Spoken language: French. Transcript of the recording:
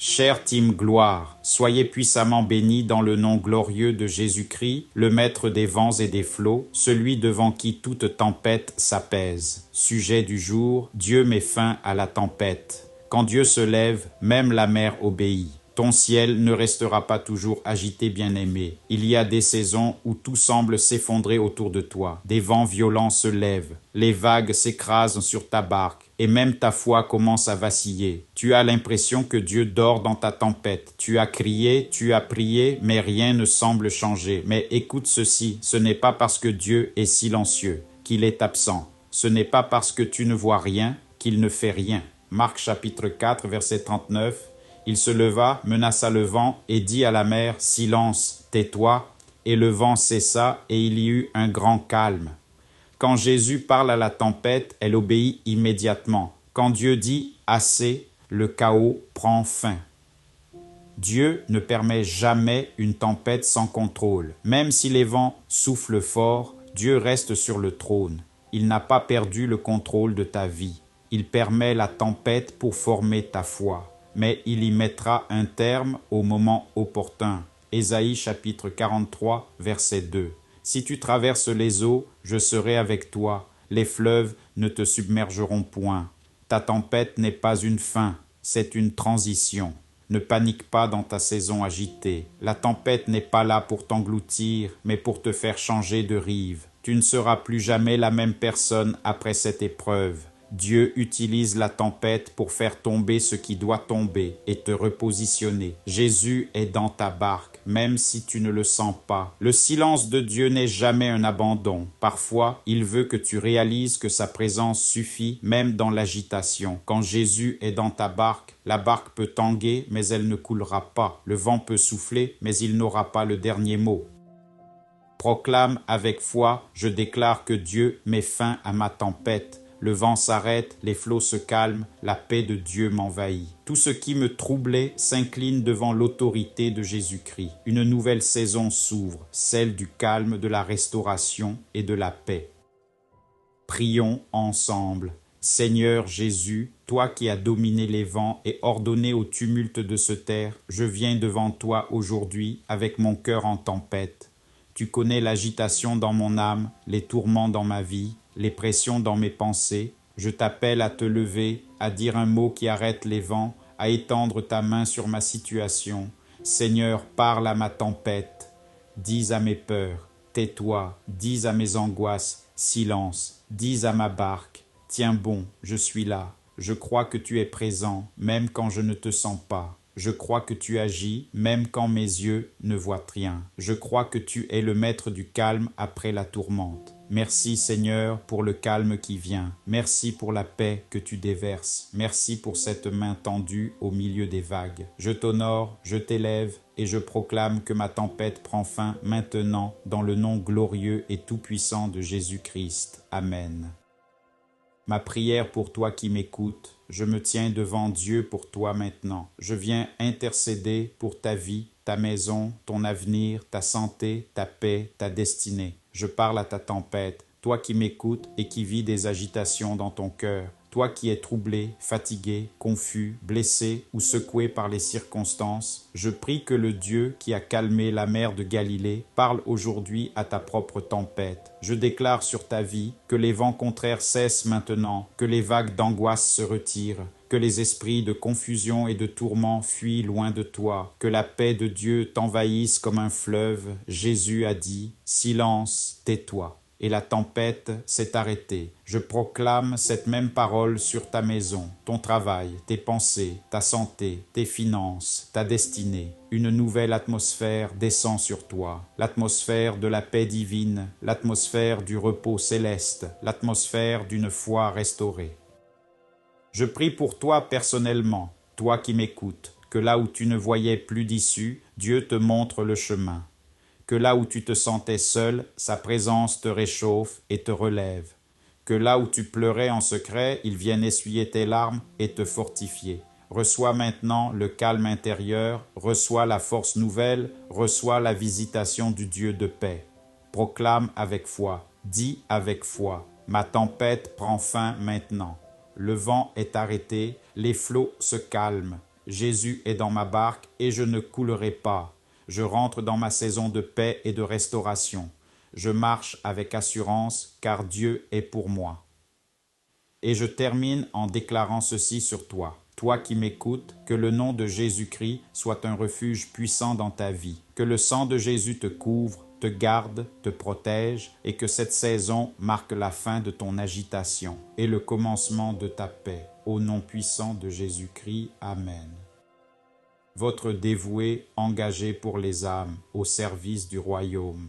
Chère Team Gloire, soyez puissamment bénis dans le nom glorieux de Jésus-Christ, le maître des vents et des flots, celui devant qui toute tempête s'apaise. Sujet du jour, Dieu met fin à la tempête. Quand Dieu se lève, même la mer obéit. Ton ciel ne restera pas toujours agité, bien-aimé. Il y a des saisons où tout semble s'effondrer autour de toi. Des vents violents se lèvent, les vagues s'écrasent sur ta barque, et même ta foi commence à vaciller. Tu as l'impression que Dieu dort dans ta tempête. Tu as crié, tu as prié, mais rien ne semble changer. Mais écoute ceci, ce n'est pas parce que Dieu est silencieux qu'il est absent. Ce n'est pas parce que tu ne vois rien qu'il ne fait rien. Marc chapitre 4, verset 39. Il se leva, menaça le vent et dit à la mer, « Silence, tais-toi !» Et le vent cessa et il y eut un grand calme. Quand Jésus parle à la tempête, elle obéit immédiatement. Quand Dieu dit « assez », le chaos prend fin. Dieu ne permet jamais une tempête sans contrôle. Même si les vents soufflent fort, Dieu reste sur le trône. Il n'a pas perdu le contrôle de ta vie. Il permet la tempête pour former ta foi. Mais il y mettra un terme au moment opportun. Ésaïe chapitre 43, verset 2. Si tu traverses les eaux, je serai avec toi. Les fleuves ne te submergeront point. Ta tempête n'est pas une fin, c'est une transition. Ne panique pas dans ta saison agitée. La tempête n'est pas là pour t'engloutir, mais pour te faire changer de rive. Tu ne seras plus jamais la même personne après cette épreuve. Dieu utilise la tempête pour faire tomber ce qui doit tomber et te repositionner. Jésus est dans ta barque, même si tu ne le sens pas. Le silence de Dieu n'est jamais un abandon. Parfois, il veut que tu réalises que sa présence suffit, même dans l'agitation. Quand Jésus est dans ta barque, la barque peut tanguer, mais elle ne coulera pas. Le vent peut souffler, mais il n'aura pas le dernier mot. Proclame avec foi, je déclare que Dieu met fin à ma tempête. Le vent s'arrête, les flots se calment, la paix de Dieu m'envahit. Tout ce qui me troublait s'incline devant l'autorité de Jésus-Christ. Une nouvelle saison s'ouvre, celle du calme, de la restauration et de la paix. Prions ensemble. Seigneur Jésus, toi qui as dominé les vents et ordonné au tumulte de se taire, je viens devant toi aujourd'hui avec mon cœur en tempête. Tu connais l'agitation dans mon âme, les tourments dans ma vie, les pressions dans mes pensées. Je t'appelle à te lever, à dire un mot qui arrête les vents, à étendre ta main sur ma situation. Seigneur, parle à ma tempête. Dis à mes peurs, tais-toi. Dis à mes angoisses, silence. Dis à ma barque, tiens bon, je suis là. Je crois que tu es présent, même quand je ne te sens pas. Je crois que tu agis, même quand mes yeux ne voient rien. Je crois que tu es le maître du calme après la tourmente. Merci Seigneur pour le calme qui vient. Merci pour la paix que tu déverses. Merci pour cette main tendue au milieu des vagues. Je t'honore, je t'élève et je proclame que ma tempête prend fin maintenant dans le nom glorieux et tout-puissant de Jésus-Christ. Amen. Ma prière pour toi qui m'écoutes, je me tiens devant Dieu pour toi maintenant. Je viens intercéder pour ta vie, ta maison, ton avenir, ta santé, ta paix, ta destinée. Je parle à ta tempête, toi qui m'écoutes et qui vis des agitations dans ton cœur. Toi qui es troublé, fatigué, confus, blessé ou secoué par les circonstances, je prie que le Dieu qui a calmé la mer de Galilée parle aujourd'hui à ta propre tempête. Je déclare sur ta vie que les vents contraires cessent maintenant, que les vagues d'angoisse se retirent, que les esprits de confusion et de tourment fuient loin de toi, que la paix de Dieu t'envahisse comme un fleuve. Jésus a dit « Silence, tais-toi ». Et la tempête s'est arrêtée. Je proclame cette même parole sur ta maison, ton travail, tes pensées, ta santé, tes finances, ta destinée. Une nouvelle atmosphère descend sur toi, l'atmosphère de la paix divine, l'atmosphère du repos céleste, l'atmosphère d'une foi restaurée. Je prie pour toi personnellement, toi qui m'écoutes, que là où tu ne voyais plus d'issue, Dieu te montre le chemin. Que là où tu te sentais seul, sa présence te réchauffe et te relève. Que là où tu pleurais en secret, il vienne essuyer tes larmes et te fortifier. Reçois maintenant le calme intérieur, reçois la force nouvelle, reçois la visitation du Dieu de paix. Proclame avec foi, dis avec foi, ma tempête prend fin maintenant. Le vent est arrêté, les flots se calment. Jésus est dans ma barque et je ne coulerai pas. Je rentre dans ma saison de paix et de restauration. Je marche avec assurance car Dieu est pour moi. Et je termine en déclarant ceci sur toi. Toi qui m'écoutes, que le nom de Jésus-Christ soit un refuge puissant dans ta vie. Que le sang de Jésus te couvre, te garde, te protège et que cette saison marque la fin de ton agitation et le commencement de ta paix. Au nom puissant de Jésus-Christ. Amen. Votre dévoué engagé pour les âmes au service du royaume.